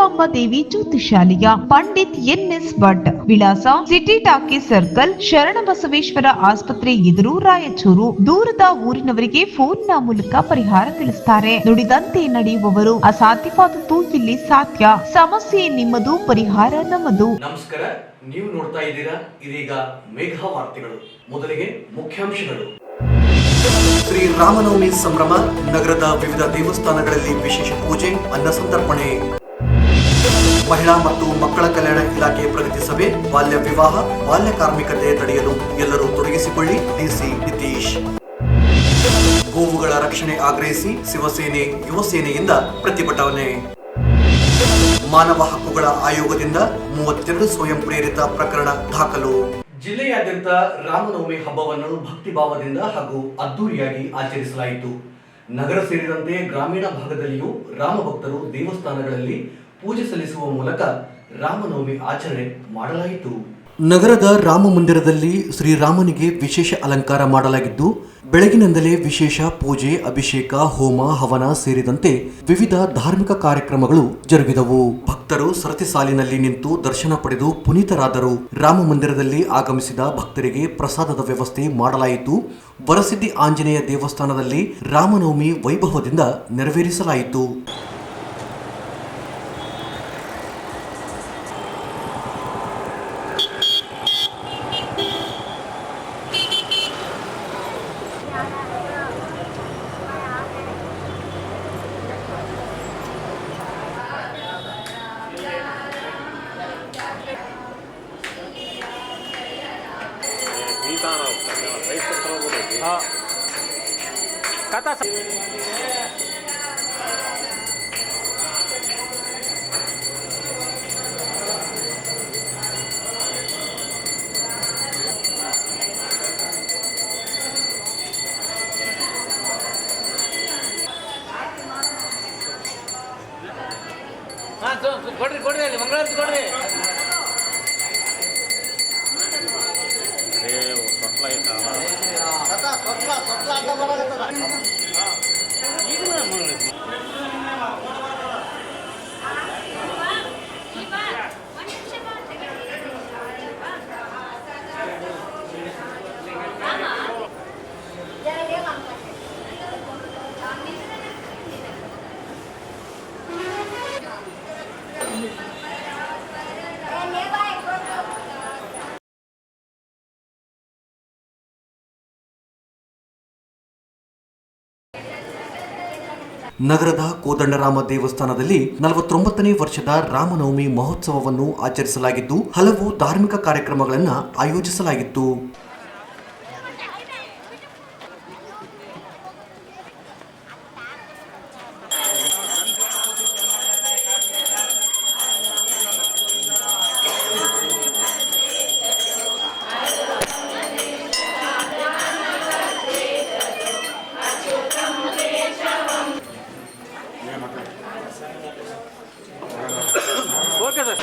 ರೇಣುಕಾಂಬ ದೇವಿ ಜ್ಯೋತಿಷಾಲಯ, Pandit N S Bhat, ವಿಳಾಸ city talkies circle, Sharanabasaveshwara ಆಸ್ಪತ್ರೆ ಎದುರು, ರಾಯಚೂರು. ದೂರದ ಊರಿನವರಿಗೆ ಫೋನ್ನ ಮೂಲಕ ಪರಿಹಾರ ತಿಳಿಸುತ್ತಾರೆ. ನುಡಿದಂತೆ ನಡೆಯುವವರು, ಅಸಾಧ್ಯವಾದದ್ದು ಇಲ್ಲಿ ಸಾಧ್ಯ. ಸಮಸ್ಯೆ ನಿಮ್ಮದು, ಪರಿಹಾರ ನಮ್ಮದು. ನಮಸ್ಕಾರ, ನೀವು ನೋಡ್ತಾ ಇದ್ದೀರಾ ಇದೀಗ ಮೇಘ ವಾರ್ತೆಗಳು. ಮೊದಲಿಗೆ ಮುಖ್ಯಾಂಶಗಳು. ಶ್ರೀ ರಾಮನವಮಿ ಸಂಭ್ರಮ, ನಗರದ ವಿವಿಧ ದೇವಸ್ಥಾನಗಳಲ್ಲಿ ವಿಶೇಷ ಪೂಜೆ, ಅನ್ನ ಸಂತರ್ಪಣೆ. ಮಹಿಳಾ ಮತ್ತು ಮಕ್ಕಳ ಕಲ್ಯಾಣ ಇಲಾಖೆ ಪ್ರಗತಿ ಸಭೆ, ಬಾಲ್ಯ ವಿವಾಹ, ಬಾಲ್ಯ ಕಾರ್ಮಿಕತೆ ತಡೆಯಲು ಎಲ್ಲರೂ ತೊಡಗಿಸಿಕೊಳ್ಳಿ, ಡಿಸಿ ನಿತೀಶ್. ಗೋವುಗಳ ರಕ್ಷಣೆ ಆಗ್ರಹಿಸಿ ಶಿವಸೇನೆ ಯುವ ಸೇನೆಯಿಂದ ಪ್ರತಿಭಟನೆ. ಮಾನವ ಹಕ್ಕುಗಳ ಆಯೋಗದಿಂದ 32 ಸ್ವಯಂ ಪ್ರೇರಿತ ಪ್ರಕರಣ ದಾಖಲು. ಜಿಲ್ಲೆಯಾದ್ಯಂತ ರಾಮನವಮಿ ಹಬ್ಬವನ್ನು ಭಕ್ತಿಭಾವದಿಂದ ಹಾಗೂ ಅದ್ದೂರಿಯಾಗಿ ಆಚರಿಸಲಾಯಿತು. ನಗರ ಸೇರಿದಂತೆ ಗ್ರಾಮೀಣ ಭಾಗದಲ್ಲಿಯೂ ರಾಮ ಭಕ್ತರು ದೇವಸ್ಥಾನಗಳಲ್ಲಿ ಪೂಜೆ ಸಲ್ಲಿಸುವ ಮೂಲಕ ರಾಮನವಮಿ ಆಚರಣೆ ಮಾಡಲಾಯಿತು. ನಗರದ ರಾಮ ಮಂದಿರದಲ್ಲಿ ಶ್ರೀರಾಮನಿಗೆ ವಿಶೇಷ ಅಲಂಕಾರ ಮಾಡಲಾಗಿದ್ದು, ಬೆಳಗಿನಿಂದಲೇ ವಿಶೇಷ ಪೂಜೆ, ಅಭಿಷೇಕ, ಹೋಮ, ಹವನ ಸೇರಿದಂತೆ ವಿವಿಧ ಧಾರ್ಮಿಕ ಕಾರ್ಯಕ್ರಮಗಳು ಜರುಗಿದವು. ಭಕ್ತರು ಸರತಿ ಸಾಲಿನಲ್ಲಿ ನಿಂತು ದರ್ಶನ ಪಡೆದು ಪುನೀತರಾದರು. ರಾಮ ಮಂದಿರದಲ್ಲಿ ಆಗಮಿಸಿದ ಭಕ್ತರಿಗೆ ಪ್ರಸಾದದ ವ್ಯವಸ್ಥೆ ಮಾಡಲಾಯಿತು. ವರಸಿದ್ಧಿ ಆಂಜನೇಯ ದೇವಸ್ಥಾನದಲ್ಲಿ ರಾಮನವಮಿ ವೈಭವದಿಂದ ನೆರವೇರಿಸಲಾಯಿತು. kata ಕೊಡ್ರಿ ಮಂಗಳಾರತಿ ಕೊಡ್ರಿ. ನಗರದ ಕೋದಂಡರಾಮ ದೇವಸ್ಥಾನದಲ್ಲಿ 49ನೇ ವರ್ಷದ ರಾಮನವಮಿ ಮಹೋತ್ಸವವನ್ನು ಆಚರಿಸಲಾಗಿದ್ದು, ಹಲವು ಧಾರ್ಮಿಕ ಕಾರ್ಯಕ್ರಮಗಳನ್ನು ಆಯೋಜಿಸಲಾಗಿತ್ತು. ಓಕೆ ಸರ್,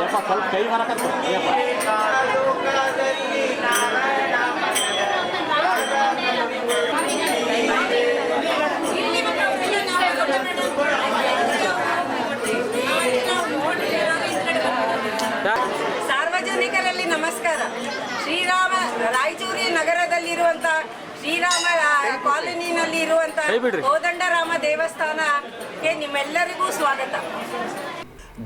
ಸ್ವಲ್ಪ ಕೈ ಮಾಡಕತ್ತ ಸಾರ್ವಜನಿಕರಲ್ಲಿ ನಮಸ್ಕಾರ. ಶ್ರೀರಾಮ ರಾಯಚೂರಿ ನಗರದಲ್ಲಿರುವಂತಹ ಶ್ರೀರಾಮ ಕಾಲೋನಿನಲ್ಲಿ ಇರುವಂತಹ ಕೋದಂಡರಾಮ ದೇವಸ್ಥಾನಕ್ಕೆ ನಿಮ್ಮೆಲ್ಲರಿಗೂ ಸ್ವಾಗತ.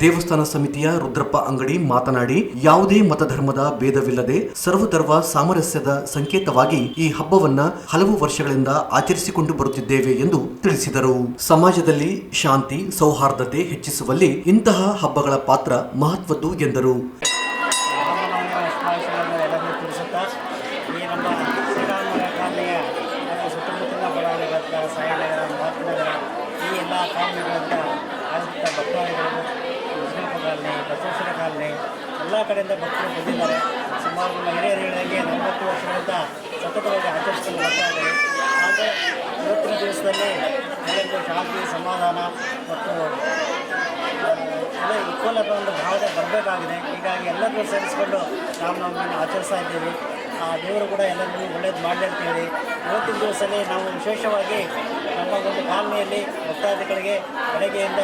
ದೇವಸ್ಥಾನ ಸಮಿತಿಯ ರುದ್ರಪ್ಪ ಅಂಗಡಿ ಮಾತನಾಡಿ, ಯಾವುದೇ ಮತಧರ್ಮದ ಭೇದವಿಲ್ಲದೆ ಸರ್ವಧರ್ಮ ಸಾಮರಸ್ಯದ ಸಂಕೇತವಾಗಿ ಈ ಹಬ್ಬವನ್ನ ಹಲವು ವರ್ಷಗಳಿಂದ ಆಚರಿಸಿಕೊಂಡು ಬರುತ್ತಿದ್ದೇವೆ ಎಂದು ತಿಳಿಸಿದರು. ಸಮಾಜದಲ್ಲಿ ಶಾಂತಿ ಸೌಹಾರ್ದತೆ ಹೆಚ್ಚಿಸುವಲ್ಲಿ ಇಂತಹ ಹಬ್ಬಗಳ ಪಾತ್ರ ಮಹತ್ವದ್ದು ಎಂದರು. ಎಲ್ಲ ಕಡೆಯಿಂದ ಭಕ್ತರು ಬಂದಿದ್ದಾರೆ. ಸುಮಾರು ಹಿರಿಯರು ಹೇಳಿದಂಗೆ 40 ವರ್ಷಗಳಿಂದ ಸತತವಾಗಿ ಆಚರಿಸಿಕೊಂಡು ಬರ್ತಾ ಇದ್ದಾರೆ. ಏನಂದರೆ ಇವತ್ತಿನ ದಿವಸದಲ್ಲಿ ಎಲ್ಲರಿಗೂ ಶಾಂತಿ ಸಮಾಧಾನ ಮತ್ತು ಎಲ್ಲ ಇಕ್ವಲ್ ಒಂದು ಭಾವನೆ ಬರಬೇಕಾಗಿದೆ. ಹೀಗಾಗಿ ಎಲ್ಲರಿಗೂ ಸೇರಿಸ್ಕೊಂಡು ರಾಮನವಮಿಯನ್ನು ಆಚರಿಸ್ತಾ ಇದ್ದೀವಿ. ದೇವರು ಕೂಡ ಎಲ್ಲರಿಗೂ ಒಳ್ಳೇದು ಮಾಡಲಿ ಅಂತೇಳಿ ಇವತ್ತಿನ ದಿವಸದಲ್ಲಿ ನಾವು ವಿಶೇಷವಾಗಿ ನಮ್ಮ ಒಂದು ಕಾಲನಿಯಲ್ಲಿ ಭಕ್ತಾದಿಗಳಿಗೆ ಬೆಳಗ್ಗೆಯಿಂದ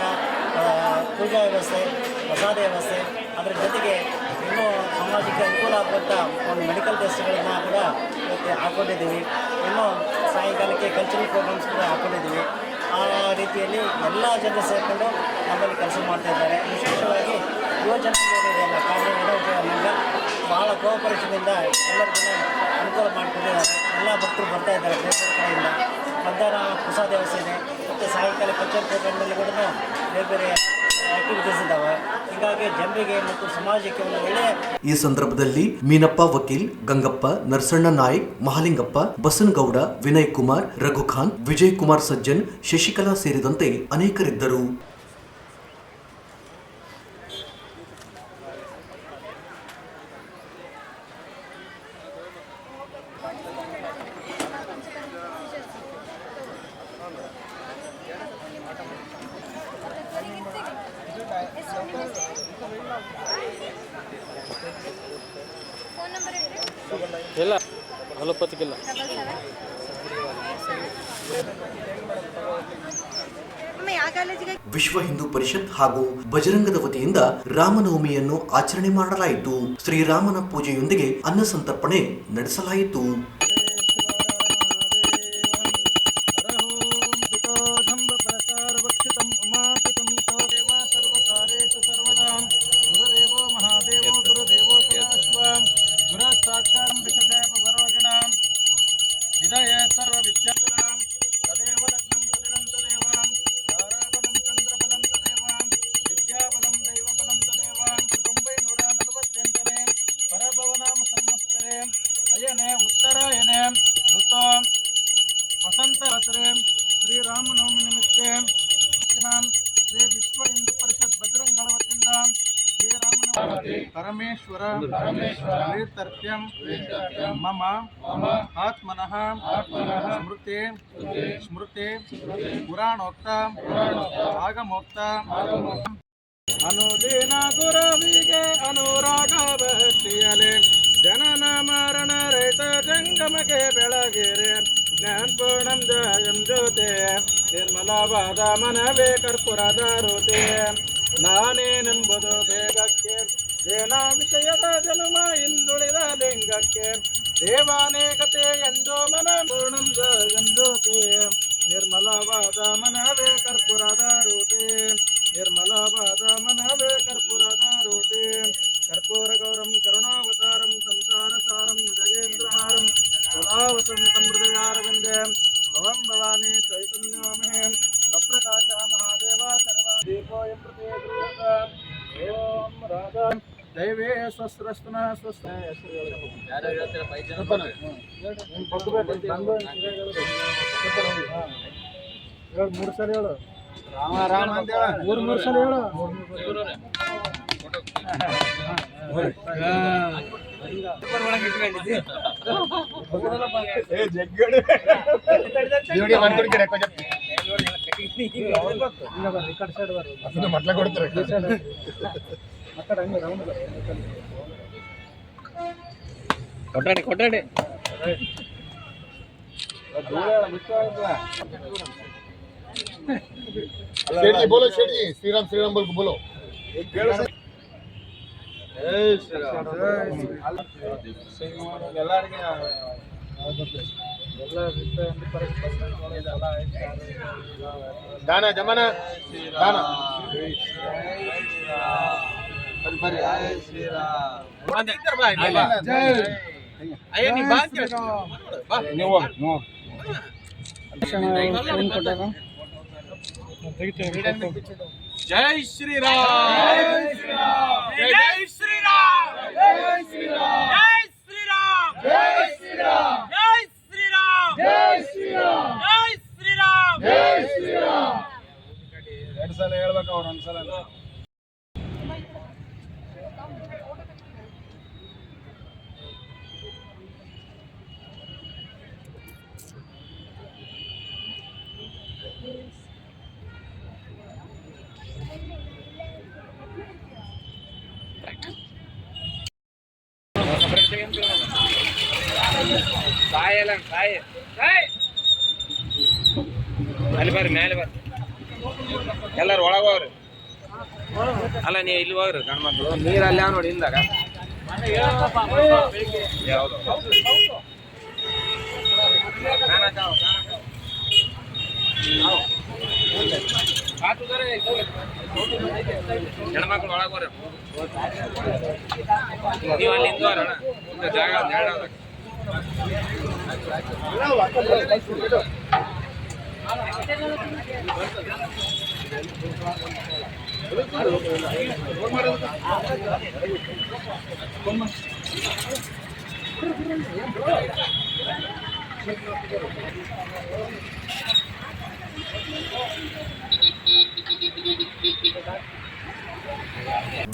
ಪೂಜಾ ವ್ಯವಸ್ಥೆ, ಪ್ರಸಾದ ವ್ಯವಸ್ಥೆ, ಅದರ ಜೊತೆಗೆ ಇನ್ನೂ ಸಮಾಜಕ್ಕೆ ಅನುಕೂಲ ಆಗುವಂಥ ಒಂದು ಮೆಡಿಕಲ್ ಟೆಸ್ಟ್ಗಳನ್ನು ಕೂಡ ಇವತ್ತು ಹಾಕ್ಕೊಂಡಿದ್ದೀವಿ. ಇನ್ನೂ ಸಾಯಂಕಾಲಕ್ಕೆ ಕಲ್ಚರಲ್ ಪ್ರೋಗ್ರಾಮ್ಸ್ ಕೂಡ ಹಾಕ್ಕೊಂಡಿದ್ದೀವಿ. ಆ ರೀತಿಯಲ್ಲಿ ಎಲ್ಲ ಜನರು ಸೇರಿಕೊಂಡು ನಮ್ಮಲ್ಲಿ ಕೆಲಸ ಮಾಡ್ತಾಯಿದ್ದಾರೆ. ವಿಶೇಷವಾಗಿ ಯುವಜನಾಂಗ ಏನಿದೆಯಲ್ಲ ಕಾನೂನು ವಿನೋದದಿಂದ ಭಾಳ ಕೋಆಪರೇಷನಿಂದ ಎಲ್ಲರಿಗೂ ಅನುಕೂಲ ಮಾಡಿಕೊಂಡಿದ್ದಾರೆ. ಎಲ್ಲ ಭಕ್ತರು ಬರ್ತಾ ಇದ್ದಾರೆ ಬೇರೆ ಬೇರೆ ಕಡೆಯಿಂದ. ಮಧ್ಯಾಹ್ನ ಪ್ರಸಾದ ವ್ಯವಸ್ಥೆ ಇದೆ ಮತ್ತು ಸಾಯಂಕಾಲ ಕಲ್ಚರಲ್ ಪ್ರೋಗ್ರಾಮ್ನಲ್ಲಿ ಕೂಡ ಬೇರೆ ಬೇರೆ ಆಕ್ಟಿವಿಟೀಸ್ ಇದ್ದಾವೆ. ಹೀಗಾಗಿ ಜನರಿಗೆ ಮತ್ತು ಸಮಾಜಕ್ಕೆ ಒಂದು ಒಳ್ಳೆಯ. ಈ ಸಂದರ್ಭದಲ್ಲಿ ಮೀನಪ್ಪ ವಕೀಲ್, ಗಂಗಪ್ಪ, ನರಸಣ್ಣ ನಾಯ್ಕ್, ಮಹಾಲಿಂಗಪ್ಪ, ಬಸನಗೌಡ, ವಿನಯ್ ಕುಮಾರ್, ರಘುಖಾನ್, ವಿಜಯ್ ಕುಮಾರ್ ಸಜ್ಜನ್, ಶಶಿಕಲಾ ಸೇರಿದಂತೆ ಅನೇಕರಿದ್ದರು. ಇಲ್ಲ ಅಲೋಪತಿಗಿಲ್ಲ. ವಿಶ್ವ ಹಿಂದೂ ಪರಿಷತ್ ಹಾಗೂ ಬಜರಂಗದ ವತಿಯಿಂದ ರಾಮನವಮಿಯನ್ನು ಆಚರಣೆ ಮಾಡಲಾಯಿತು. ಶ್ರೀರಾಮನ ಪೂಜೆಯೊಂದಿಗೆ ಅನ್ನ ಸಂತರ್ಪಣೆ ನಡೆಸಲಾಯಿತು. ಉತ್ತರಾಯಣೆ ಋತು ವಸಂತ ಶ್ರೀರಾಮನವಮಿ ನಿಮಿತ್ತೆ ಶ್ರೀ ವಿಶ್ವ ಹಿಂದೂ ಪರಿಷತ್ ಬಜರಂಗಳ ವತಿಯಿಂದ ಶ್ರೀರಾಮನವಮಿ ಪರಮೇಶ್ವರ ಪ್ರೀತ್ಯರ್ಥ್ಯಂ ಮಮ ಆತ್ಮನಃ ಸ್ಮೃತಿ ಪುರಾಣೋಕ್ತ ಆಗಮೋಕ್ತ ಅನುದೀನ ಗುರವಿಗೆ ಅನುರಾಗ ಭಕ್ತಿಯಲೆ ಜನನ ಮರಣ ರಹಿತ ಜಂಗಮಕ್ಕೆ ಬೆಳಗಿರೆ ಜ್ಞಾನಪೂರ್ಣಂ ಜಯಂ ಜ್ಯೋತೆ ನಿರ್ಮಲವಾದ ಮನವೇ ಕರ್ಪೂರದ ರೋತೆ ನಾನೇನೆಂಬುದು ಬೇಗಕ್ಕೆ ಏನ ವಿಷಯದ ಜನ್ಮ ಹಿಂದುಳಿದ ಲಿಂಗಕ್ಕೆ ದೇವಾನೇಕತೆ ಎಂದು ಮನ ಪೂರ್ಣಂ ಜಯಂ ಜ್ಯೋತೆ ನಿರ್ಮಲವಾದ ಮನವೇ ಕರ್ಪೂರದ ರೋತೆ ನಿರ್ಮಲವಾದ ಮನವೇ ಕರ್ಪೂರದ ರೋತೆ ಕರ್ಪೂರ ಗೌರಂ ಕರುಣಾವತಾರಂ ಸಂಸಾರ ಸಾರಂ ಜಗೇಂದ್ರಹಾರಂ ಸದಾ ವಸಂತಂ ಹೃದಯಾರವಿಂದೇ ಭವಂ ಭವಾನಿ ಚೈತನ್ಯೋಮಹೇ ಸ್ವಪ್ರಕಾಶ ಮಹಾದೇವ ಸರ್ವ ದೀಪೋಯಂ ಪ್ರತಿಗೃಹಕ ಓಂ ರಾಧಾ ದೈವೇ ಸ್ವಸ್ರಸ್ತನ ಸ್ವಸ್ತ ಮೂರು ಸಲ ಹೇಳು ರಾಮ ರಾಮ ಅಂತ ಹೇಳ ಮೂರು ಸಲ ಹೇಳು ಕೊಟ್ಟಾಡಿ ಕೊಟ್ಟಾಡಿ शेठ जी बोलो, शेठ जी श्री राम बोल के बोलो. दाना जमाना दाना जय श्री राम जय श्री राम जय श्री राम जय श्री राम जय श्री राम जय श्री राम जय श्री राम जय श्री राम जय श्री राम ಎರಡು ಸಲ ಹೇಳ್ಬೇಕು ಅವ್ರು ಒಂದ್ಸಲ ಎಲ್ಲ ತಾಯಿ ಅಲ್ಲಿ ಬರ್ರಿ ಮೇಲೆ ಬರ್ರಿ ಎಲ್ಲರೂ ಒಳಗೆ ಹೋಗ್ರಿ ಅಲ್ಲ ನೀವು ಇಲ್ಲಿ ಹೋಗ್ರಿ ಗಂಡ್ಮಕ್ಳು ನೀರು ಅಲ್ಲ ನೋಡಿ ಹಿಂದಾಗ ಯಾವುದು ಹೆಣ್ಮಕ್ಳು ಒಳಗೆ ಹೋಗ್ರಿ ನೀವು ಅಲ್ಲಿ ಹಿಂದೋರಣ ಜಾಗ ಹೇಳೋದು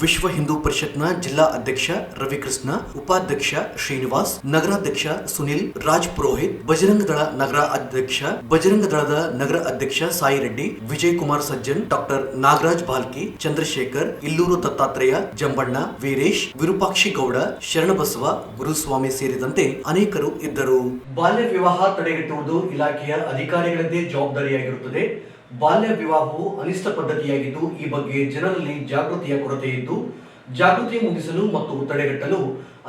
ವಿಶ್ವ ಹಿಂದೂ ಪರಿಷತ್ನ ಜಿಲ್ಲಾ ಅಧ್ಯಕ್ಷ ರವಿಕೃಷ್ಣ, ಉಪಾಧ್ಯಕ್ಷ ಶ್ರೀನಿವಾಸ್, ನಗರಾಧ್ಯಕ್ಷ ಸುನಿಲ್, ರಾಜ್ ಪುರೋಹಿತ್, ಬಜರಂಗ ದಳದ ನಗರ ಅಧ್ಯಕ್ಷ ಸಾಯಿ ರೆಡ್ಡಿ, ವಿಜಯ್ ಕುಮಾರ್ ಸಜ್ಜನ್, ಡಾಕ್ಟರ್ ನಾಗರಾಜ್ ಬಾಲ್ಕಿ, ಚಂದ್ರಶೇಖರ್, ಇಲ್ಲೂರು ದತ್ತಾತ್ರೇಯ, ಜಂಬಣ್ಣ, ವೀರೇಶ್, ವಿರೂಪಾಕ್ಷಿ ಗೌಡ, ಶರಣಬಸವ, ಗುರುಸ್ವಾಮಿ ಸೇರಿದಂತೆ ಅನೇಕರು ಇದ್ದರು. ಬಾಲ್ಯ ವಿವಾಹ ತಡೆಗಟ್ಟುವುದು ಇಲಾಖೆಯ ಅಧಿಕಾರಿಗಳದ್ದೇ ಜವಾಬ್ದಾರಿಯಾಗಿರುತ್ತದೆ. ಬಾಲ್ಯ ವಿವಾಹವು ಅನಿಷ್ಟ ಪದ್ಧತಿಯಾಗಿದ್ದು, ಈ ಬಗ್ಗೆ ಜನರಲ್ಲಿ ಜಾಗೃತಿಯ ಕೊರತೆ ಇದ್ದು, ಜಾಗೃತಿ ಮೂಡಿಸಲು ಮತ್ತು ತಡೆಗಟ್ಟಲು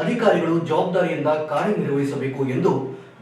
ಅಧಿಕಾರಿಗಳು ಜವಾಬ್ದಾರಿಯಿಂದ ಕಾರ್ಯನಿರ್ವಹಿಸಬೇಕು ಎಂದು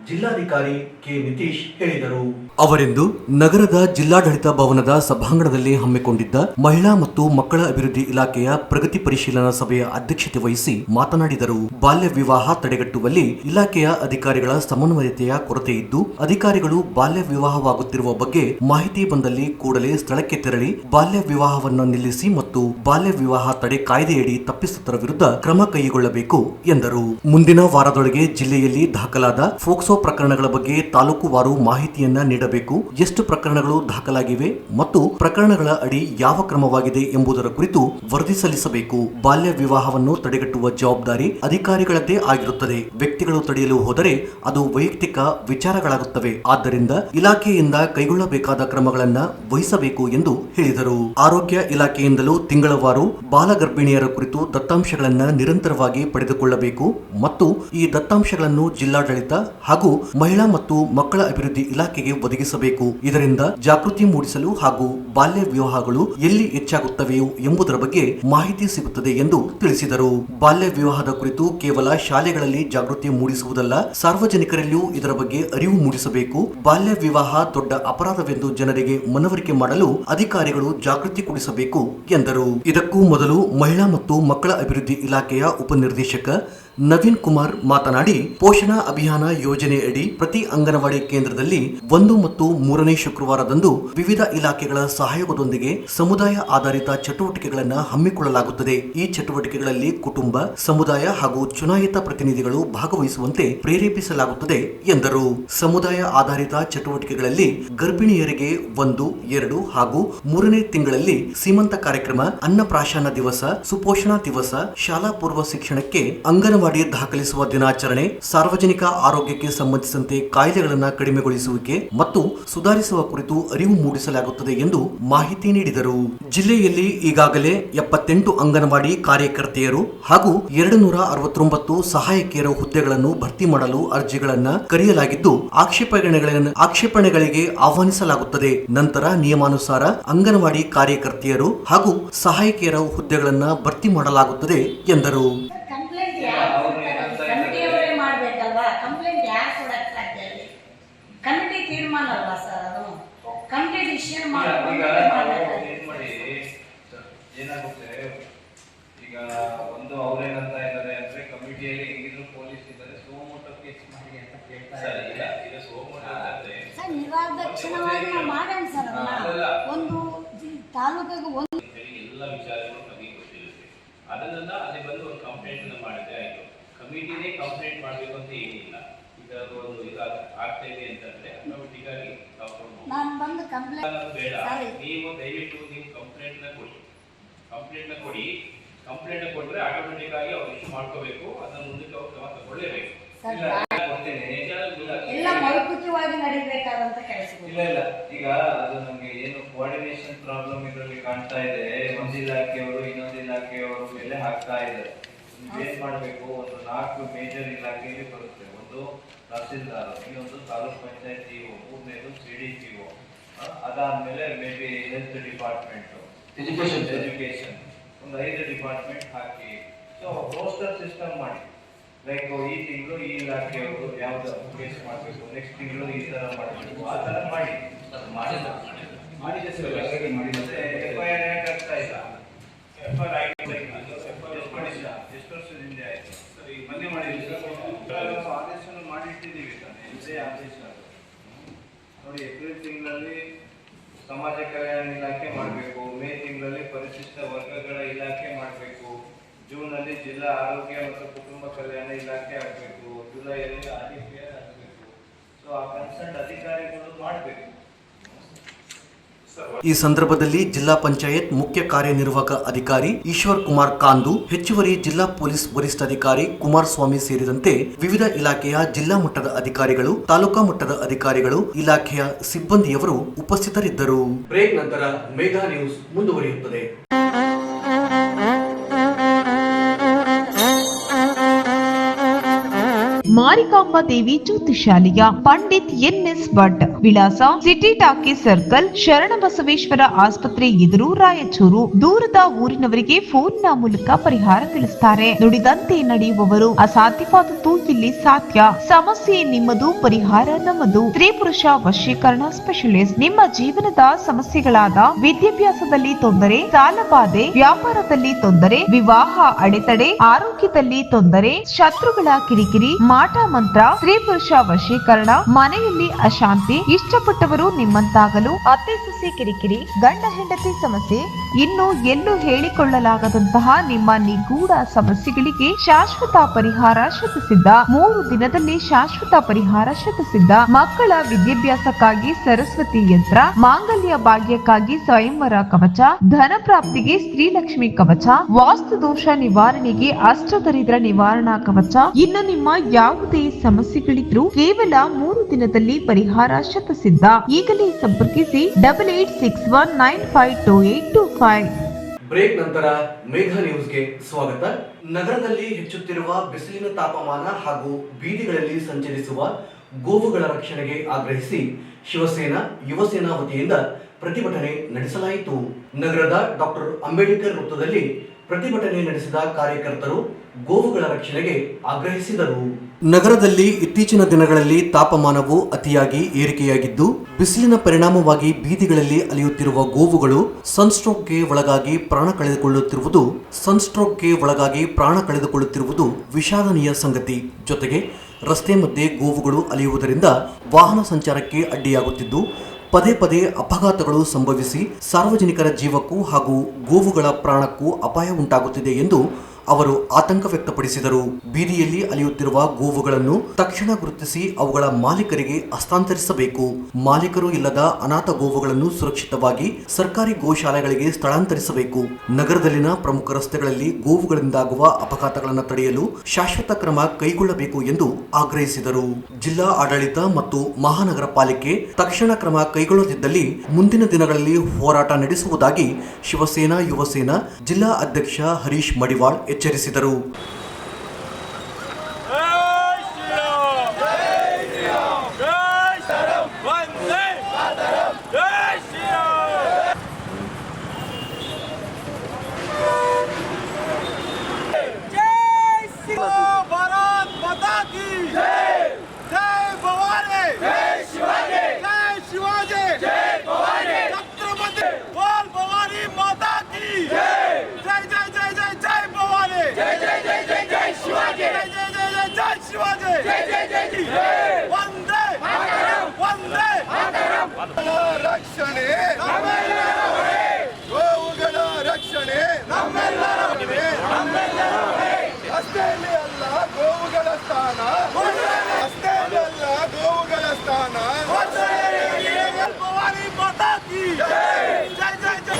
ಜಿಲ್ಲಾಧಿಕಾರಿ ಕೆ ನಿತೀಶ್ ಹೇಳಿದರು. ಅವರಿಂದು ನಗರದ ಜಿಲ್ಲಾಡಳಿತ ಭವನದ ಸಭಾಂಗಣದಲ್ಲಿ ಹಮ್ಮಿಕೊಂಡಿದ್ದ ಮಹಿಳಾ ಮತ್ತು ಮಕ್ಕಳ ಅಭಿವೃದ್ಧಿ ಇಲಾಖೆಯ ಪ್ರಗತಿ ಪರಿಶೀಲನಾ ಸಭೆಯ ಅಧ್ಯಕ್ಷತೆ ವಹಿಸಿ ಮಾತನಾಡಿದರು. ಬಾಲ್ಯ ವಿವಾಹ ತಡೆಗಟ್ಟುವಲ್ಲಿ ಇಲಾಖೆಯ ಅಧಿಕಾರಿಗಳ ಸಮನ್ವಯತೆಯ ಕೊರತೆ ಇದ್ದು, ಅಧಿಕಾರಿಗಳು ಬಾಲ್ಯ ವಿವಾಹವಾಗುತ್ತಿರುವ ಬಗ್ಗೆ ಮಾಹಿತಿ ಬಂದಲ್ಲಿ ಕೂಡಲೇ ಸ್ಥಳಕ್ಕೆ ತೆರಳಿ ಬಾಲ್ಯ ವಿವಾಹವನ್ನು ನಿಲ್ಲಿಸಿ ಮತ್ತು ಬಾಲ್ಯ ವಿವಾಹ ತಡೆ ಕಾಯ್ದೆಯಡಿ ತಪ್ಪಿತಸ್ಥರ ವಿರುದ್ಧ ಕ್ರಮ ಕೈಗೊಳ್ಳಬೇಕು ಎಂದರು. ಮುಂದಿನ ವಾರದೊಳಗೆ ಜಿಲ್ಲೆಯಲ್ಲಿ ದಾಖಲಾದ ಫೋಕ್ಸೋ ಪ್ರಕರಣಗಳ ಬಗ್ಗೆ ತಾಲೂಕುವಾರು ಮಾಹಿತಿಯನ್ನ ನೀಡಬೇಕು. ಎಷ್ಟು ಪ್ರಕರಣಗಳು ದಾಖಲಾಗಿವೆ ಮತ್ತು ಪ್ರಕರಣಗಳ ಅಡಿ ಯಾವ ಕ್ರಮವಾಗಿದೆ ಎಂಬುದರ ಕುರಿತು ವರದಿ ಸಲ್ಲಿಸಬೇಕು. ಬಾಲ್ಯ ವಿವಾಹವನ್ನು ತಡೆಗಟ್ಟುವ ಜವಾಬ್ದಾರಿ ಅಧಿಕಾರಿಗಳದ್ದೇ ಆಗಿರುತ್ತದೆ. ವ್ಯಕ್ತಿಗಳು ತಡೆಯಲು ಹೋದರೆ ಅದು ವೈಯಕ್ತಿಕ ವಿಚಾರಗಳಾಗುತ್ತವೆ. ಆದ್ದರಿಂದ ಇಲಾಖೆಯಿಂದ ಕೈಗೊಳ್ಳಬೇಕಾದ ಕ್ರಮಗಳನ್ನು ವಹಿಸಬೇಕು ಎಂದು ಹೇಳಿದರು. ಆರೋಗ್ಯ ಇಲಾಖೆಯಿಂದಲೂ ತಿಂಗಳವಾರು ಬಾಲ ಗರ್ಭಿಣಿಯರ ಕುರಿತು ದತ್ತಾಂಶಗಳನ್ನು ನಿರಂತರವಾಗಿ ಪಡೆದುಕೊಳ್ಳಬೇಕು ಮತ್ತು ಈ ದತ್ತಾಂಶಗಳನ್ನು ಜಿಲ್ಲಾಡಳಿತ ಹಾಗೂ ಮಹಿಳಾ ಮತ್ತು ಮಕ್ಕಳ ಅಭಿವೃದ್ಧಿ ಇಲಾಖೆಗೆ ಒದಗಿಸಬೇಕು. ಇದರಿಂದ ಜಾಗೃತಿ ಮೂಡಿಸಲು ಹಾಗೂ ಬಾಲ್ಯ ವಿವಾಹಗಳು ಎಲ್ಲಿ ಹೆಚ್ಚಾಗುತ್ತವೆಯೋ ಎಂಬುದರ ಬಗ್ಗೆ ಮಾಹಿತಿ ಸಿಗುತ್ತದೆ ಎಂದು ತಿಳಿಸಿದರು. ಬಾಲ್ಯ ವಿವಾಹದ ಕುರಿತು ಕೇವಲ ಶಾಲೆಗಳಲ್ಲಿ ಜಾಗೃತಿ ಮೂಡಿಸುವುದಲ್ಲ, ಸಾರ್ವಜನಿಕರಲ್ಲಿಯೂ ಇದರ ಬಗ್ಗೆ ಅರಿವು ಮೂಡಿಸಬೇಕು. ಬಾಲ್ಯ ವಿವಾಹ ದೊಡ್ಡ ಅಪರಾಧವೆಂದು ಜನರಿಗೆ ಮನವರಿಕೆ ಮಾಡಲು ಅಧಿಕಾರಿಗಳು ಜಾಗೃತಿ ಕೊಡಿಸಬೇಕು ಎಂದರು. ಇದಕ್ಕೂ ಮೊದಲು ಮಹಿಳಾ ಮತ್ತು ಮಕ್ಕಳ ಅಭಿವೃದ್ಧಿ ಇಲಾಖೆಯ ಉಪನಿರ್ದೇಶಕ ನವೀನ್ ಕುಮಾರ್ ಮಾತನಾಡಿ, ಪೋಷಣಾ ಅಭಿಯಾನ ಯೋಜನೆಯಡಿ ಪ್ರತಿ ಅಂಗನವಾಡಿ ಕೇಂದ್ರದಲ್ಲಿ 1 ಮತ್ತು 3ನೇ ಶುಕ್ರವಾರದಂದು ವಿವಿಧ ಇಲಾಖೆಗಳ ಸಹಯೋಗದೊಂದಿಗೆ ಸಮುದಾಯ ಆಧಾರಿತ ಚಟುವಟಿಕೆಗಳನ್ನು ಹಮ್ಮಿಕೊಳ್ಳಲಾಗುತ್ತದೆ. ಈ ಚಟುವಟಿಕೆಗಳಲ್ಲಿ ಕುಟುಂಬ, ಸಮುದಾಯ ಹಾಗೂ ಚುನಾಯಿತ ಪ್ರತಿನಿಧಿಗಳು ಭಾಗವಹಿಸುವಂತೆ ಪ್ರೇರೇಪಿಸಲಾಗುತ್ತದೆ ಎಂದರು. ಸಮುದಾಯ ಆಧಾರಿತ ಚಟುವಟಿಕೆಗಳಲ್ಲಿ ಗರ್ಭಿಣಿಯರಿಗೆ 1, 2 ಹಾಗೂ 3ನೇ ತಿಂಗಳಲ್ಲಿ ಸೀಮಂತ ಕಾರ್ಯಕ್ರಮ, ಅನ್ನಪ್ರಾಶನ ದಿವಸ, ಸುಪೋಷಣಾ ದಿವಸ, ಶಾಲಾ ಪೂರ್ವ ಶಿಕ್ಷಣಕ್ಕೆ ಅಂಗನವಾಡಿ ದಾಖಲಿಸುವ ದಿನಾಚರಣೆ, ಸಾರ್ವಜನಿಕ ಆರೋಗ್ಯಕ್ಕೆ ಸಂಬಂಧಿಸಿದಂತೆ ಕಾಯಿಲೆಗಳನ್ನು ಕಡಿಮೆಗೊಳಿಸುವಿಕೆ ಮತ್ತು ಸುಧಾರಿಸುವ ಕುರಿತು ಅರಿವು ಮೂಡಿಸಲಾಗುತ್ತದೆ ಎಂದು ಮಾಹಿತಿ ನೀಡಿದರು. ಜಿಲ್ಲೆಯಲ್ಲಿ ಈಗಾಗಲೇ 78 ಅಂಗನವಾಡಿ ಕಾರ್ಯಕರ್ತೆಯರು ಹಾಗೂ 269 ಸಹಾಯಕಿಯರ ಹುದ್ದೆಗಳನ್ನು ಭರ್ತಿ ಮಾಡಲು ಅರ್ಜಿಗಳನ್ನು ಕರೆಯಲಾಗಿದ್ದು, ಆಕ್ಷೇಪಣೆಗಳಿಗೆ ಆಹ್ವಾನಿಸಲಾಗುತ್ತದೆ. ನಂತರ ನಿಯಮಾನುಸಾರ ಅಂಗನವಾಡಿ ಕಾರ್ಯಕರ್ತೆಯರು ಹಾಗೂ ಸಹಾಯಕಿಯರ ಹುದ್ದೆಗಳನ್ನು ಭರ್ತಿ ಮಾಡಲಾಗುತ್ತದೆ ಎಂದರು. ಕಮಿಟಿಯವರೇ ಮಾಡ್ಬೇಕಲ್ವಾ? ಕಂಪ್ಲೇಂಟ್ ಯಾರು ಕೊಡಕ್ಕೆ ಸಾಧ್ಯ? ಕಮಿಟಿ ತೀರ್ಮಾನ ಅಲ್ವಾ ಸರ್? ಅದು ಕಮಿಟಿ ಡಿಸಿಷನ್ ಏನಾಗುತ್ತೆ ಈಗ ಒಂದು ಅವ್ರೇನಂತ ಇದ್ದಾರೆ ಅಂದ್ರೆ ಕಮಿಟಿಯಲ್ಲಿ ಹೆಂಗಿದ್ರು ಪೊಲೀಸ್ ಇದ್ದಾರೆ, ಸೋಮೋಟೋ ಕೇಸ್ ಮಾಡಿ ಅಂತ ಕೇಳ್ತಾರೆ. ಈಗ ಸೋಮೋಟೋ ಸರ್ ನಿರ್ದಾಕ್ಷಿಣ್ಯವಾಗಿ ನಾವು ಮಾಡೋಣ ಸರ್. ಒಂದು ತಾಲೂಕಿಗೆ ಒಂದು ಎಲ್ಲ ವಿಚಾರಗಳು ನಮಗೆ ಗೊತ್ತಿರುತ್ತೆ. ಅದನ್ನ ಅಲ್ಲಿ ಬಂದು ಒಂದು ಕಂಪ್ಲೇಂಟ್ ಮಾಡಿದ್ರೆ ಆಯ್ತು. ಕಮಿಟಿನೇ ಕಂಪ್ಲೇಂಟ್ ಮಾಡಬೇಕು ಅಂತ ಏನಿಲ್ಲ. ಈಗ ಒಂದು ಇದು ಆಗ್ತಾ ಇದೆ ಅಂತಂದ್ರೆ ಆಟೋಮೆಟಿಕ್ ಆಗಿ ನಾನು ಬಂದು ಕಂಪ್ಲೇಂಟ್ ಬೇಡ, ನೀವು ದಯವಿಟ್ಟು ನೀವು ಕಂಪ್ಲೇಂಟ್ ಕೊಡಿ. ಕಂಪ್ಲೇಂಟ್ ಕೊಟ್ಟರೆ ಆಟೋಮೆಟಿಕ್ ಆಗಿ ಅವ್ರು ಇಶ್ಯೂ ಮಾಡ್ಕೋಬೇಕು. ಅದನ್ನ ಮುಂದಕ್ಕೆ ಅವ್ರು ಕ್ರಮ ತಗೊಳ್ಳೇಬೇಕು. ಎಲ್ಲ ಮೌಖಿಕವಾಗಿ ನಡೀಬೇಕಾದಂತ ಕೆಲಸ ಇಲ್ಲ. ಈಗ ಅದು ನಮ್ಗೆ ಏನು ಕೋಆರ್ಡಿನೇಷನ್ ಪ್ರಾಬ್ಲಮ್ ಇದರಲ್ಲಿ ಕಾಣ್ತಾ ಇದೆ. ಒಂದು ಇಲಾಖೆಯವರು ಇನ್ನೊಂದು ಇಲಾಖೆಯವರು ಮೇಲೆ ಹಾಕ್ತಾ ಇದ್ದಾರೆ. ಏನ್ ಮಾಡ್ಬೇಕು, ಒಂದು 4 ಮೇಜರ್ ಇಲಾಖೆಯಲ್ಲಿ ಬರುತ್ತೆ. ಒಂದು ತಹಸೀಲ್ದಾರ್, ಇನ್ನೊಂದು ತಾಲೂಕ್ ಪಂಚಾಯತ್ ಇಒ, ಮೂರನೇದು CDPO, ಅದಾದ್ಮೇಲೆ may be health department, education ಒಂದು 5 ಡಿಪಾರ್ಟ್ಮೆಂಟ್ ಹಾಕಿ ಸೊ ರೋಸ್ಟರ್ ಸಿಸ್ಟಮ್ ಮಾಡಿ. ಲೈಕ್ ಈ ತಿಂಗಳು ಈ ಇಲಾಖೆಯವರು ಯಾವ್ದು ಕೇಸ್ ಮಾಡಬೇಕು, ನೆಕ್ಸ್ಟ್ ತಿಂಗಳು ಈ ತರ ಮಾಡಬೇಕು, ಆ ತರ ಮಾಡಿ FIR ಯಾಕೆ ಆಗ್ತಾ ಇಲ್ಲ? FIR ಎಷ್ಟು ವರ್ಷದಿಂದ ಆಯ್ತು ಸರ್? ಈಗ ಮೊನ್ನೆ ಮಾಡಿದ್ದೀವಿ, ಆದೇಶವನ್ನು ಮಾಡಿಟ್ಟಿದ್ದೀವಿ ತಾನೆ, ಇದೇ ಆದೇಶ ನೋಡಿ. ಏಪ್ರಿಲ್ ತಿಂಗಳಲ್ಲಿ ಸಮಾಜ ಕಲ್ಯಾಣ ಇಲಾಖೆ ಮಾಡಬೇಕು, ಮೇ ತಿಂಗಳಲ್ಲಿ ಪರಿಶಿಷ್ಟ ವರ್ಗಗಳ ಇಲಾಖೆ ಮಾಡಬೇಕು, ಜೂನ್ ಅಲ್ಲಿ ಜಿಲ್ಲಾ ಆರೋಗ್ಯ ಮತ್ತು ಕುಟುಂಬ ಕಲ್ಯಾಣ ಇಲಾಖೆ ಆಗಬೇಕು, ಜುಲೈಯಲ್ಲಿ RDPR ಆಗಬೇಕು. ಸೊ ಆ ಕನ್ಸರ್ನ್ ಅಧಿಕಾರಿಗಳು ಮಾಡಬೇಕು. ಈ ಸಂದರ್ಭದಲ್ಲಿ ಜಿಲ್ಲಾ ಪಂಚಾಯತ್ ಮುಖ್ಯ ಕಾರ್ಯನಿರ್ವಾಹಕ ಅಧಿಕಾರಿ ಈಶ್ವರ್ ಕುಮಾರ್ ಕಾಂದು, ಹೆಚ್ಚುವರಿ ಜಿಲ್ಲಾ ಪೊಲೀಸ್ ವರಿಷ್ಠಾಧಿಕಾರಿ ಕುಮಾರಸ್ವಾಮಿ ಸೇರಿದಂತೆ ವಿವಿಧ ಇಲಾಖೆಯ ಜಿಲ್ಲಾ ಮಟ್ಟದ ಅಧಿಕಾರಿಗಳು, ತಾಲೂಕಾ ಮಟ್ಟದ ಅಧಿಕಾರಿಗಳು, ಇಲಾಖೆಯ ಸಿಬ್ಬಂದಿಯವರು ಉಪಸ್ಥಿತರಿದ್ದರು. ಬ್ರೇಕ್ ನಂತರ ಮೇಘಾ ನ್ಯೂಸ್ ಮುಂದುವರಿಯುತ್ತದೆ. ಮಾರಿಕಾಂಬಾ ದೇವಿ ಜ್ಯೋತಿಷಾಲಯ, ಪಂಡಿತ್ NS ಭಟ್, ವಿಳಾಸ ಸಿಟಿ ಟಾಕೀಸ್ ಸರ್ಕಲ್, ಶರಣಬಸವೇಶ್ವರ ಆಸ್ಪತ್ರೆ ಎದುರು, ರಾಯಚೂರು. ದೂರದ ಊರಿನವರಿಗೆ ಫೋನ್ನ ಮೂಲಕ ಪರಿಹಾರ ತಿಳಿಸುತ್ತಾರೆ. ನುಡಿದಂತೆ ನಡೆಯುವವರು, ಅಸಾಧ್ಯವಾದದ್ದು ಇಲ್ಲಿ ಸಾಧ್ಯ. ಸಮಸ್ಯೆ ನಿಮ್ಮದು, ಪರಿಹಾರ ನಮ್ಮದು. ಸ್ತ್ರೀ ಪುರುಷ ವಶೀಕರಣ ಸ್ಪೆಷಲಿಸ್ಟ್. ನಿಮ್ಮ ಜೀವನದ ಸಮಸ್ಯೆಗಳಾದ ವಿದ್ಯಾಭ್ಯಾಸದಲ್ಲಿ ತೊಂದರೆ, ಸಾಲಬಾಧೆ, ವ್ಯಾಪಾರದಲ್ಲಿ ತೊಂದರೆ, ವಿವಾಹ ಅಡೆತಡೆ, ಆರೋಗ್ಯದಲ್ಲಿ ತೊಂದರೆ, ಶತ್ರುಗಳ ಕಿರಿಕಿರಿ, ಮಾಟ ಮಂತ್ರ, ಸ್ತ್ರೀ ಪುರುಷ ವಶೀಕರಣ, ಮನೆಯಲ್ಲಿ ಅಶಾಂತಿ, ಇಷ್ಟಪಟ್ಟವರು ನಿಮ್ಮಂತಾಗಲು, ಅತ್ತೆ ಸೊಸೆ ಕಿರಿಕಿರಿ, ಗಂಡ ಹೆಂಡತಿ ಸಮಸ್ಯೆ, ಇನ್ನು ಎಲ್ಲೂ ಹೇಳಿಕೊಳ್ಳಲಾಗದಂತಹ ನಿಮ್ಮ ನಿಗೂಢ ಸಮಸ್ಯೆಗಳಿಗೆ ಶಾಶ್ವತ ಪರಿಹಾರ ಶತಸಿದ್ಧ. 3 ದಿನದಲ್ಲಿ ಶಾಶ್ವತ ಪರಿಹಾರ ಶತಸಿದ್ಧ. ಮಕ್ಕಳ ವಿದ್ಯಾಭ್ಯಾಸಕ್ಕಾಗಿ ಸರಸ್ವತಿ ಯಂತ್ರ, ಮಾಂಗಲ್ಯ ಭಾಗ್ಯಕ್ಕಾಗಿ ಸ್ವಯಂವರ ಕವಚ, ಧನ ಪ್ರಾಪ್ತಿಗೆ ಸ್ತ್ರೀಲಕ್ಷ್ಮಿ ಕವಚ, ವಾಸ್ತು ದೋಷ ನಿವಾರಣೆಗೆ ಅಷ್ಟದರಿದ್ರ ನಿವಾರಣಾ ಕವಚ. ಇನ್ನು ನಿಮ್ಮ ಯಾವುದೇ ಸಮಸ್ಯೆಗಳಿದ್ರೂ ಕೇವಲ 3 ದಿನದಲ್ಲಿ ಪರಿಹಾರ ಶತಸಿದ್ಧ. ಈಗಲೇ ಸಂಪರ್ಕಿಸಿ 8861952825. ಬ್ರೇಕ್ ನಂತರ ಮೇಘಾ ನ್ಯೂಸ್ಗೆ ಸ್ವಾಗತ. ನಗರದಲ್ಲಿ ಹೆಚ್ಚುತ್ತಿರುವ ಬಿಸಿಲಿನ ತಾಪಮಾನ ಹಾಗೂ ಬೀದಿಗಳಲ್ಲಿ ಸಂಚರಿಸುವ ಗೋವುಗಳ ರಕ್ಷಣೆಗೆ ಆಗ್ರಹಿಸಿ ಶಿವಸೇನಾ ಯುವಸೇನಾ ವತಿಯಿಂದ ಪ್ರತಿಭಟನೆ ನಡೆಸಲಾಯಿತು. ನಗರದ ಡಾಕ್ಟರ್ ಅಂಬೇಡ್ಕರ್ ವೃತ್ತದಲ್ಲಿ ಪ್ರತಿಭಟನೆ ನಡೆಸಿದ ಕಾರ್ಯಕರ್ತರು ಗೋವುಗಳ ರಕ್ಷಣೆಗೆ ಆಗ್ರಹಿಸಿದರು. ನಗರದಲ್ಲಿ ಇತ್ತೀಚಿನ ದಿನಗಳಲ್ಲಿ ತಾಪಮಾನವು ಅತಿಯಾಗಿ ಏರಿಕೆಯಾಗಿದ್ದು, ಬಿಸಿಲಿನ ಪರಿಣಾಮವಾಗಿ ಬೀದಿಗಳಲ್ಲಿ ಅಲೆಯುತ್ತಿರುವ ಗೋವುಗಳು ಸನ್ಸ್ಟ್ರೋಕ್ಗೆ ಒಳಗಾಗಿ ಪ್ರಾಣ ಕಳೆದುಕೊಳ್ಳುತ್ತಿರುವುದು ವಿಷಾದನೀಯ ಸಂಗತಿ. ಜೊತೆಗೆ ರಸ್ತೆ ಮಧ್ಯೆ ಗೋವುಗಳು ಅಲೆಯುವುದರಿಂದ ವಾಹನ ಸಂಚಾರಕ್ಕೆ ಅಡ್ಡಿಯಾಗುತ್ತಿದ್ದು, ಪದೇ ಪದೇ ಅಪಘಾತಗಳು ಸಂಭವಿಸಿ ಸಾರ್ವಜನಿಕರ ಜೀವಕ್ಕೂ ಹಾಗೂ ಗೋವುಗಳ ಪ್ರಾಣಕ್ಕೂ ಅಪಾಯ ಉಂಟಾಗುತ್ತಿದೆ ಎಂದು ಅವರು ಆತಂಕ ವ್ಯಕ್ತಪಡಿಸಿದರು. ಬೀದಿಯಲ್ಲಿ ಅಲೆಯುತ್ತಿರುವ ಗೋವುಗಳನ್ನು ತಕ್ಷಣ ಗುರುತಿಸಿ ಅವುಗಳ ಮಾಲೀಕರಿಗೆ ಹಸ್ತಾಂತರಿಸಬೇಕು. ಮಾಲೀಕರು ಇಲ್ಲದ ಅನಾಥ ಗೋವುಗಳನ್ನು ಸುರಕ್ಷಿತವಾಗಿ ಸರ್ಕಾರಿ ಗೋಶಾಲೆಗಳಿಗೆ ಸ್ಥಳಾಂತರಿಸಬೇಕು. ನಗರದಲ್ಲಿನ ಪ್ರಮುಖ ರಸ್ತೆಗಳಲ್ಲಿ ಗೋವುಗಳಿಂದಾಗುವ ಅಪಘಾತಗಳನ್ನು ತಡೆಯಲು ಶಾಶ್ವತ ಕ್ರಮ ಕೈಗೊಳ್ಳಬೇಕು ಎಂದು ಆಗ್ರಹಿಸಿದರು. ಜಿಲ್ಲಾ ಆಡಳಿತ ಮತ್ತು ಮಹಾನಗರ ಪಾಲಿಕೆ ತಕ್ಷಣ ಕ್ರಮ ಕೈಗೊಳ್ಳದಿದ್ದಲ್ಲಿ ಮುಂದಿನ ದಿನಗಳಲ್ಲಿ ಹೋರಾಟ ನಡೆಸುವುದಾಗಿ ಶಿವಸೇನಾ ಯುವಸೇನಾ ಜಿಲ್ಲಾ ಅಧ್ಯಕ್ಷ ಹರೀಶ್ ಮಡಿವಾಳ್ ಎಚ್ಚರಿಸಿದರು. ರಕ್ಷಣೆ ಗೋವುಗಳ ರಕ್ಷಣೆ ಅಷ್ಟೇಲಿ ಅಲ್ಲ ಗೋವುಗಳ ಸ್ಥಾನ, ಅಷ್ಟೇಲಿ ಅಲ್ಲ ಗೋವುಗಳ ಸ್ಥಾನ. ಭವಾನಿ ಮಾತಾ ಕಿ ಜೈ ಜೈ ಜೈ ಜೈ.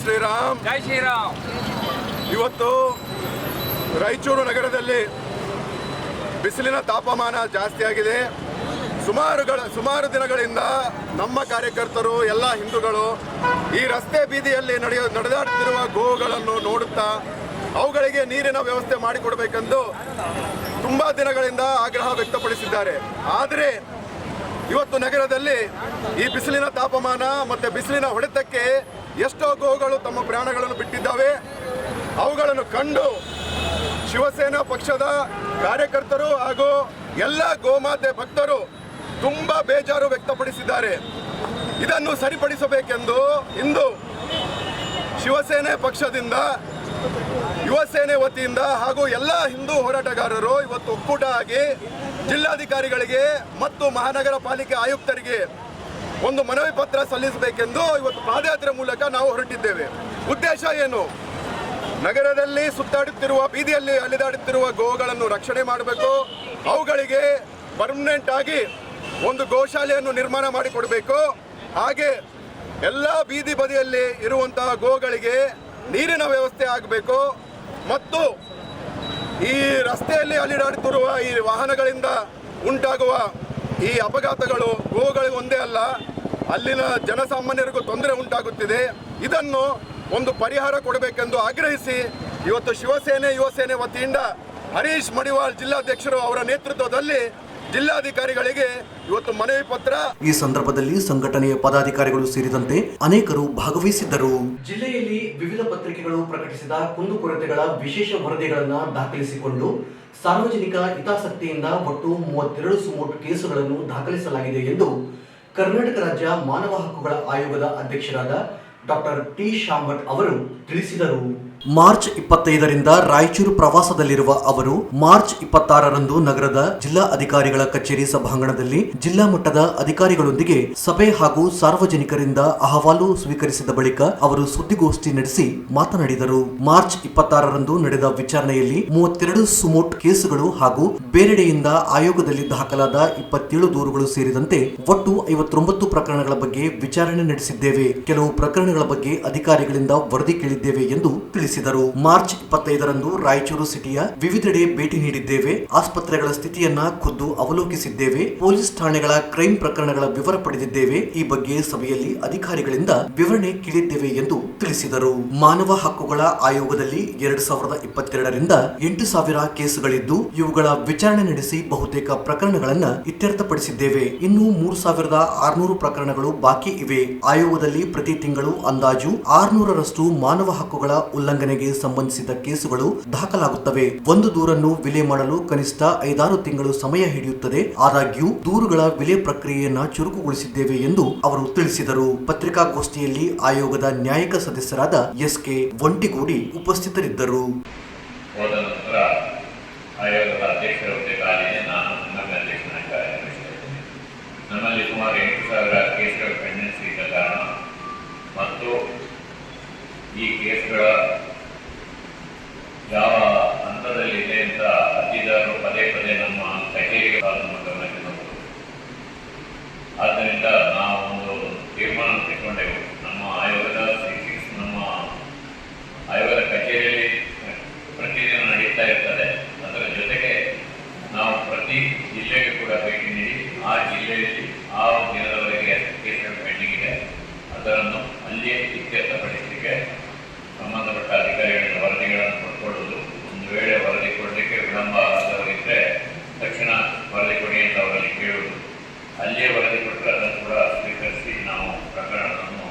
ಶ್ರೀರಾಮ್, ಜೈ ಶ್ರೀರಾಮ್. ಇವತ್ತು ರಾಯಚೂರು ನಗರದಲ್ಲಿ ಬಿಸಿಲಿನ ತಾಪಮಾನ ಜಾಸ್ತಿ ಆಗಿದೆ. ಸುಮಾರು ದಿನಗಳಿಂದ ನಮ್ಮ ಕಾರ್ಯಕರ್ತರು ಎಲ್ಲ ಹಿಂದೂಗಳು ಈ ರಸ್ತೆ ಬೀದಿಯಲ್ಲಿ ನಡೆದಾಡುತ್ತಿರುವ ಗೋವುಗಳನ್ನು ನೋಡುತ್ತಾ ಅವುಗಳಿಗೆ ನೀರಿನ ವ್ಯವಸ್ಥೆ ಮಾಡಿಕೊಡಬೇಕೆಂದು ತುಂಬ ದಿನಗಳಿಂದ ಆಗ್ರಹ ವ್ಯಕ್ತಪಡಿಸಿದ್ದಾರೆ. ಆದರೆ ಇವತ್ತು ನಗರದಲ್ಲಿ ಈ ಬಿಸಿಲಿನ ತಾಪಮಾನ ಮತ್ತು ಬಿಸಿಲಿನ ಹೊಡೆತಕ್ಕೆ ಎಷ್ಟೋ ಗೋವುಗಳು ತಮ್ಮ ಪ್ರಾಣಗಳನ್ನು ಬಿಟ್ಟಿದ್ದಾವೆ. ಅವುಗಳನ್ನು ಕಂಡು ಶಿವಸೇನಾ ಪಕ್ಷದ ಕಾರ್ಯಕರ್ತರು ಹಾಗೂ ಎಲ್ಲ ಗೋಮಾತೆ ಭಕ್ತರು ತುಂಬ ಬೇಜಾರು ವ್ಯಕ್ತಪಡಿಸಿದ್ದಾರೆ. ಇದನ್ನು ಸರಿಪಡಿಸಬೇಕೆಂದು ಇಂದು ಶಿವಸೇನೆ ಪಕ್ಷದಿಂದ, ಯುವ ಸೇನೆ ವತಿಯಿಂದ ಹಾಗೂ ಎಲ್ಲ ಹಿಂದೂ ಹೋರಾಟಗಾರರು ಇವತ್ತು ಒಕ್ಕೂಟ ಆಗಿ ಜಿಲ್ಲಾಧಿಕಾರಿಗಳಿಗೆ ಮತ್ತು ಮಹಾನಗರ ಪಾಲಿಕೆ ಆಯುಕ್ತರಿಗೆ ಒಂದು ಮನವಿ ಪತ್ರ ಸಲ್ಲಿಸಬೇಕೆಂದು ಇವತ್ತು ಪಾದಯಾತ್ರೆ ಮೂಲಕ ನಾವು ಹೊರಟಿದ್ದೇವೆ. ಉದ್ದೇಶ ಏನು? ನಗರದಲ್ಲಿ ಸುತ್ತಾಡುತ್ತಿರುವ, ಬೀದಿಯಲ್ಲಿ ಅಲೆದಾಡುತ್ತಿರುವ ಗೋವುಗಳನ್ನು ರಕ್ಷಣೆ ಮಾಡಬೇಕು. ಅವುಗಳಿಗೆ ಪರ್ಮನೆಂಟ್ ಆಗಿ ಒಂದು ಗೋಶಾಲೆಯನ್ನು ನಿರ್ಮಾಣ ಮಾಡಿಕೊಡಬೇಕು. ಹಾಗೆ ಎಲ್ಲ ಬೀದಿ ಬದಿಯಲ್ಲಿ ಇರುವಂತಹ ಗೋಗಳಿಗೆ ನೀರಿನ ವ್ಯವಸ್ಥೆ ಆಗಬೇಕು. ಮತ್ತು ಈ ರಸ್ತೆಯಲ್ಲಿ ಅಲೆದಾಡುತ್ತಿರುವ ಈ ವಾಹನಗಳಿಂದ ಉಂಟಾಗುವ ಈ ಅಪಘಾತಗಳು ಗೋವುಗಳಿಗೆ ಒಂದೇ ಅಲ್ಲ, ಅಲ್ಲಿನ ಜನಸಾಮಾನ್ಯರಿಗೂ ತೊಂದರೆ ಉಂಟಾಗುತ್ತಿದೆ. ಇದನ್ನು ಒಂದು ಪರಿಹಾರ ಕೊಡಬೇಕೆಂದು ಆಗ್ರಹಿಸಿ ಇವತ್ತು ಶಿವಸೇನೆ ಯುವ ಸೇನೆ ವತಿಯಿಂದ ಹರೀಶ್ ಮಡಿವಾಳ್ ಜಿಲ್ಲಾಧ್ಯಕ್ಷರು ಅವರ ನೇತೃತ್ವದಲ್ಲಿ ಜಿಲ್ಲಾಧಿಕಾರಿಗಳಿಗೆ ಇವತ್ತು ಮನವಿ ಪತ್ರ. ಈ ಸಂದರ್ಭದಲ್ಲಿ ಸಂಘಟನೆಯ ಪದಾಧಿಕಾರಿಗಳು ಸೇರಿದಂತೆ ಅನೇಕರು ಭಾಗವಹಿಸಿದ್ದರು. ಜಿಲ್ಲೆಯಲ್ಲಿ ವಿವಿಧ ಪತ್ರಿಕೆಗಳು ಪ್ರಕಟಿಸಿದ ಕುಂದುಕೊರತೆಗಳ ವಿಶೇಷ ವರದಿಗಳನ್ನು ದಾಖಲಿಸಿಕೊಂಡು ಸಾರ್ವಜನಿಕ ಹಿತಾಸಕ್ತಿಯಿಂದ ಒಟ್ಟು 32 ಸುಮೋಟೋ ಕೇಸುಗಳನ್ನು ದಾಖಲಿಸಲಾಗಿದೆ ಎಂದು ಕರ್ನಾಟಕ ರಾಜ್ಯ ಮಾನವ ಹಕ್ಕುಗಳ ಆಯೋಗದ ಅಧ್ಯಕ್ಷರಾದ ಡಾಕ್ಟರ್ ಟಿ ಶಾಂಭಟ್ ಅವರು ತಿಳಿಸಿದರು. ಮಾರ್ಚ್ 25ರಿಂದ ರಾಯಚೂರು ಪ್ರವಾಸದಲ್ಲಿರುವ ಅವರು ಮಾರ್ಚ್ 26ರಂದು ನಗರದ ಜಿಲ್ಲಾ ಅಧಿಕಾರಿಗಳ ಕಚೇರಿ ಸಭಾಂಗಣದಲ್ಲಿ ಜಿಲ್ಲಾ ಮಟ್ಟದ ಅಧಿಕಾರಿಗಳೊಂದಿಗೆ ಸಭೆ ಹಾಗೂ ಸಾರ್ವಜನಿಕರಿಂದ ಅಹವಾಲು ಸ್ವೀಕರಿಸಿದ ಬಳಿಕ ಅವರು ಸುದ್ದಿಗೋಷ್ಠಿ ನಡೆಸಿ ಮಾತನಾಡಿದರು. ಮಾರ್ಚ್ 26ರಂದು ನಡೆದ ವಿಚಾರಣೆಯಲ್ಲಿ 32 ಸುಮೋಟೋ ಕೇಸುಗಳು ಹಾಗೂ ಬೇರೆಡೆಯಿಂದ ಆಯೋಗದಲ್ಲಿ ದಾಖಲಾದ 27 ದೂರುಗಳು ಸೇರಿದಂತೆ ಒಟ್ಟು 59 ಪ್ರಕರಣಗಳ ಬಗ್ಗೆ ವಿಚಾರಣೆ ನಡೆಸಿದ್ದೇವೆ. ಕೆಲವು ಪ್ರಕರಣಗಳ ಬಗ್ಗೆ ಅಧಿಕಾರಿಗಳಿಂದ ವರದಿ ಕೇಳಿದ್ದೇವೆ ಎಂದು ತಿಳಿಸಿದರು. ಮಾರ್ಚ್ 25ರಂದು ರಾಯಚೂರು ಸಿಟಿಯ ವಿವಿಧೆಡೆ ಭೇಟಿ ನೀಡಿದ್ದೇವೆ. ಆಸ್ಪತ್ರೆಗಳ ಸ್ಥಿತಿಯನ್ನ ಖುದ್ದು ಅವಲೋಕಿಸಿದ್ದೇವೆ. ಪೊಲೀಸ್ ಠಾಣೆಗಳ ಕ್ರೈಂ ಪ್ರಕರಣಗಳ ವಿವರ ಪಡೆದಿದ್ದೇವೆ. ಈ ಬಗ್ಗೆ ಸಭೆಯಲ್ಲಿ ಅಧಿಕಾರಿಗಳಿಂದ ವಿವರಣೆ ಕೇಳಿದ್ದೇವೆ ಎಂದು ತಿಳಿಸಿದರು. ಮಾನವ ಹಕ್ಕುಗಳ ಆಯೋಗದಲ್ಲಿ 2022ರಿಂದ 8,000 ಕೇಸುಗಳಿದ್ದು ಇವುಗಳ ವಿಚಾರಣೆ ನಡೆಸಿ ಬಹುತೇಕ ಪ್ರಕರಣಗಳನ್ನು ಇತ್ಯರ್ಥಪಡಿಸಿದ್ದೇವೆ. ಇನ್ನು 3,600 ಪ್ರಕರಣಗಳು ಬಾಕಿ ಇವೆ. ಆಯೋಗದಲ್ಲಿ ಪ್ರತಿ ತಿಂಗಳು ಅಂದಾಜು 600ರಷ್ಟು ಮಾನವ ಹಕ್ಕುಗಳ ಉಲ್ಲಂಘನೆಗೆ ಸಂಬಂಧಿಸಿದ ಕೇಸುಗಳು ದಾಖಲಾಗುತ್ತವೆ. ಒಂದು ದೂರನ್ನು ವಿಲೆ ಮಾಡಲು ಕನಿಷ್ಠ 5-6 ತಿಂಗಳು ಸಮಯ ಹಿಡಿಯುತ್ತದೆ. ಆದಾಗ್ಯೂ ದೂರುಗಳ ವಿಲೆ ಪ್ರಕ್ರಿಯೆಯನ್ನ ಚುರುಕುಗೊಳಿಸಿದ್ದೇವೆ ಎಂದು ಅವರು ತಿಳಿಸಿದರು. ಪತ್ರಿಕಾಗೋಷ್ಠಿಯಲ್ಲಿ ಆಯೋಗದ ನ್ಯಾಯಿಕ ಸದಸ್ಯರಾದ SK ಒಂಟಿಗೂಡಿ ಉಪಸ್ಥಿತರಿದ್ದರು. ನಮ್ಮಲ್ಲಿ ಸುಮಾರು 8,000 ಕೇಸ್ಗಳು ಪೆಂಡೆನ್ಸಿ ಇದ್ದ ಕಾರಣ ಮತ್ತು ಈ ಕೇಸ್ಗಳ ಯಾವ ಹಂತದಲ್ಲಿದೆ ಅಂತ ಅರ್ಜಿದಾರರು ಪದೇ ನಮ್ಮ ಕಚೇರಿಗೆ ನಮ್ಮ ಗಮನಕ್ಕೆ ಬಂದರು. ಆದ್ದರಿಂದ ನಾವು ಒಂದು ತೀರ್ಮಾನ ತೆಗೆದುಕೊಂಡೆವು. ನಮ್ಮ ಆಯೋಗದ ನಮ್ಮ ಆಯೋಗದ ಕಚೇರಿಯಲ್ಲಿ ಪ್ರತಿದಿನ ನಡೀತಾ ಇರ್ತದೆ. ಅದರ ಜೊತೆಗೆ ನಾವು ಪ್ರತಿ ಜಿಲ್ಲೆಗೆ ಕೂಡ ಭೇಟಿ ನೀಡಿ ಆ ಜಿಲ್ಲೆಯಲ್ಲಿ ಆ ದಿನದವರೆಗೆ ಕೇಸ್ಗಳು ಪೆಂಡಿಂಗ್ ಇದೆ ಅದನ್ನು ಅಲ್ಲಿಯೇ ಇತ್ಯರ್ಥಪಡಿಸಲಿಕ್ಕೆ ಸಂಬಂಧಪಟ್ಟ ಅಧಿಕಾರಿಗಳಿಂದ ವರದಿಗಳನ್ನು ಕೊಡ್ಕೊಳ್ಳುವುದು. ಒಂದು ವೇಳೆ ವರದಿ ಕೊಡಲಿಕ್ಕೆ ವಿಳಂಬ ಆದವರಿದ್ದರೆ ತಕ್ಷಣ ವರದಿ ಕೊಡಿ ಅಂತ ಅವರಲ್ಲಿ ಕೇಳುವುದು. ಅಲ್ಲಿಯೇ ವರದಿ ಕೊಟ್ಟರೆ ಅದನ್ನು ಕೂಡ ಸ್ವೀಕರಿಸಿ ನಾವು ಪ್ರಕರಣವನ್ನು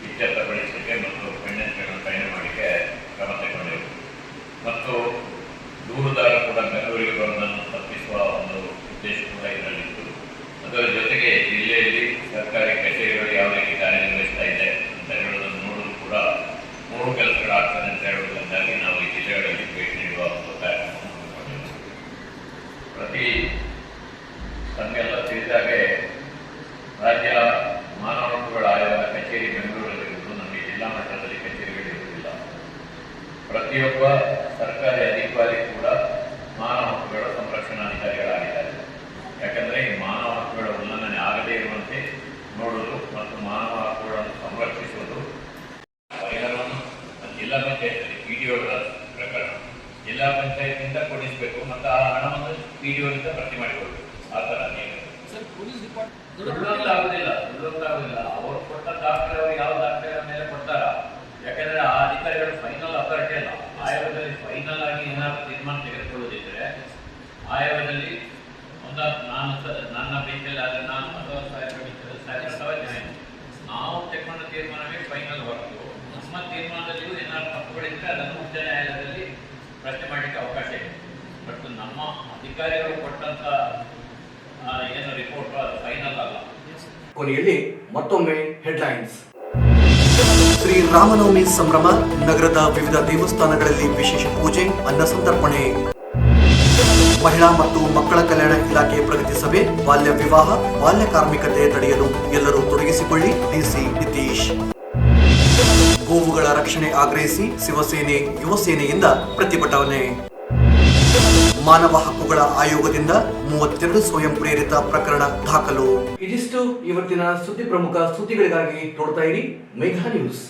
ಇತ್ಯರ್ಥಪಡಿಸಲಿಕ್ಕೆ ಮತ್ತು ಪೆಂಡೆನ್ಸಿಗಳನ್ನು ಕಡಿಮೆ ಮಾಡಲಿಕ್ಕೆ ಕ್ರಮ ತಗೊಂಡೆವು. ಮತ್ತು ದೂರುದಾರ ಕೂಡ ಬೆಂಗಳೂರಿಗೆ ಬರುವುದನ್ನು ತಪ್ಪಿಸುವ ಒಂದು ಉದ್ದೇಶ ಕೂಡ ಇದರಲ್ಲಿತ್ತು. ಅದರ ಜೊತೆಗೆ ಜಿಲ್ಲೆಯಲ್ಲಿ ಸರ್ಕಾರಿ ಕಚೇರಿಗಳು ಯಾವ ರೀತಿ ಕಾರ್ಯನಿರ್ವಹಿಸ್ತಾ ಇದೆ ಅಂತ ಹೇಳೋದನ್ನು ನೋಡೋದು ಕೂಡ 3 ಕೆಲಸಗಳಾಗ್ತದೆ ಅಂತ ಸುಳ್ಳೊಂದಾಗುದಿಲ್ಲ. ಅವರು ಕೊಟ್ಟ ದಾಖಲೆ ಅವರು ಯಾವ ದಾಖಲೆ ಮೇಲೆ ಕೊಡ್ತಾರ? ಯಾಕಂದ್ರೆ ಆ ಅಧಿಕಾರಿಗಳು ಫೈನಲ್ ಅಥಾರಿಟಿ ಅಲ್ಲ. ಆಯೋಗದಲ್ಲಿ ಫೈನಲ್ ಆಗಿ ಏನಾದ್ರು ತೀರ್ಮಾನ ತೆಗೆದುಕೊಳ್ಳುವುದಿದ್ರೆ ಆಯೋಗದಲ್ಲಿ ನನ್ನ ಬೇಕಲ್ಲಿ ಆದರೆ ನಾನು ಅಥವಾ ನಾವು ತೆಗೆದುಕೊಂಡ ತೀರ್ಮಾನವೇ ಫೈನಲ್ ಹೊರತು ನಮ್ಮ ತೀರ್ಮಾನದಲ್ಲಿಯೂ ಏನಾದ್ರು ತಪ್ಪುಗಳಿದ್ರೆ ಅದನ್ನು ಉಚ್ಚ ನ್ಯಾಯಾಲಯದಲ್ಲಿ ಪ್ರಶ್ನೆ ಮಾಡಲಿಕ್ಕೆ ಅವಕಾಶ ಇದೆ. ಬಟ್ ನಮ್ಮ ಅಧಿಕಾರಿಗಳು ಕೊಟ್ಟಂತ ಏನು ರಿಪೋರ್ಟ್ ಅದು ಫೈನಲ್ ಅಲ್ಲ. ಕೊನೆಯಲ್ಲಿ ಮತ್ತೊಮ್ಮೆ ಹೆಡ್ಲೈನ್ಸ್. ಶ್ರೀ ರಾಮನವಮಿ ಸಂಭ್ರಮ, ನಗರದ ವಿವಿಧ ದೇವಸ್ಥಾನಗಳಲ್ಲಿ ವಿಶೇಷ ಪೂಜೆ, ಅನ್ನ ಸಂತರ್ಪಣೆ. ಮಹಿಳಾ ಮತ್ತು ಮಕ್ಕಳ ಕಲ್ಯಾಣ ಇಲಾಖೆ ಪ್ರಗತಿ ಸಭೆ, ಬಾಲ್ಯ ವಿವಾಹ, ಬಾಲ್ಯ ಕಾರ್ಮಿಕತೆ ತಡೆಯಲು ಎಲ್ಲರೂ ತೊಡಗಿಸಿಕೊಳ್ಳಿ, ಡಿಸಿ ನಿತೀಶ್. ಗೋವುಗಳ ರಕ್ಷಣೆ ಆಗ್ರಹಿಸಿ ಶಿವಸೇನೆ ಯುವ ಸೇನೆಯಿಂದ ಪ್ರತಿಭಟನೆ. ಮಾನವ ಹಕ್ಕುಗಳ ಆಯೋಗದಿಂದ 32 ಸ್ವಯಂ ಪ್ರೇರಿತ ಪ್ರಕರಣ ದಾಖಲು. ಇದಿಷ್ಟು ಇವತ್ತಿನ ಸುದ್ದಿ. ಪ್ರಮುಖ ಸುದ್ದಿಗಳಿಗಾಗಿ ನೋಡ್ತಾ ಇರಿ ಮೇಘಾ ನ್ಯೂಸ್.